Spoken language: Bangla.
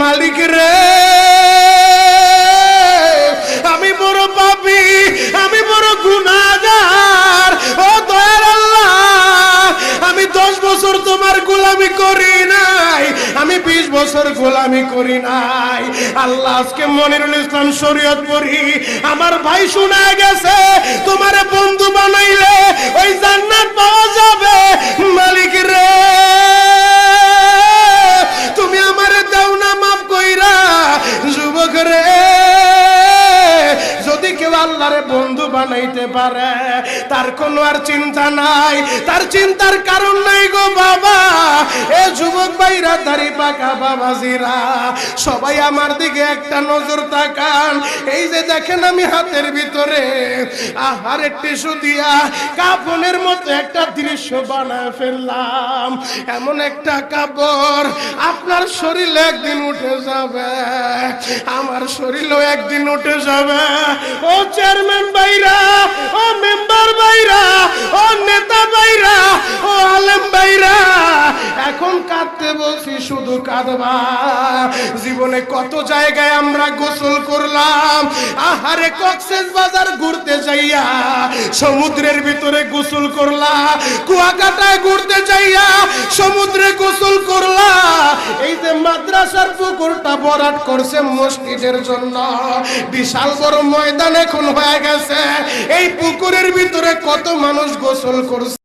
মালিক রে আমি বড় পাপী, আমি বড় গুনাহগার। ও দয়ার আল্লাহ, আমি 10 বছর তোমার গোলামি করি নাই, আমি 20 বছর গোলামি করি নাই। আল্লাহ আজকে মনিরুল ইসলাম শরীয়তপুরী আমার ভাই শোনা গেছে তোমারে বন্ধু বানাইলে ওই জান্নাত পাওয়া যাবে। মালিক রে তুমি আমারে দাও না মাফ কইরা। যুবক রে যদি কেউ আল্লাহরে বন্ধু বানাইতে পারে তার কোনো আর চিন্তা নাই, তার চিন্তার কারণ নাই গো বাবা। এ যুবক ভাইরা, দাড়ি পাকা বাবাজিরা, সবাই আমার দিকে একটা নজর তাকান। এই যে দেখেন আমি হাতের ভিতরে আহারে টিস্যু দিয়া কাফনের মতো একটা দৃশ্য বানায় ফেললাম। এমন একটা কাপড় আপনার শরীরে একদিন উঠে যাবে, আমার শরীরও একদিন উঠে যাবে। ও চেয়ারম্যান ভাইরা, ও মেম্বার ভাইরা, ও নেতা ভাইরা, ও আলেম ভাইরা, এখন কাঁদতে বলছি শুধু কাঁদবা। জীবনে কত জায়গায় আমরা গোসল করলাম, আহারে কক্সবাজার ঘুরতে যাইয়া সমুদ্রের ভিতরে গোসল করলা, কুয়াকাটায় ঘুরতে যাইয়া সমুদ্রে গোসল করলা। এই যে মাদ্রাসার পুকুরটা ভরাট করছে মসজিদের জন্য, বিশাল বড় ময়দান এখন হয়ে গেছে, এই পুকুরের ভিতরে কত মানুষ গোসল করছে।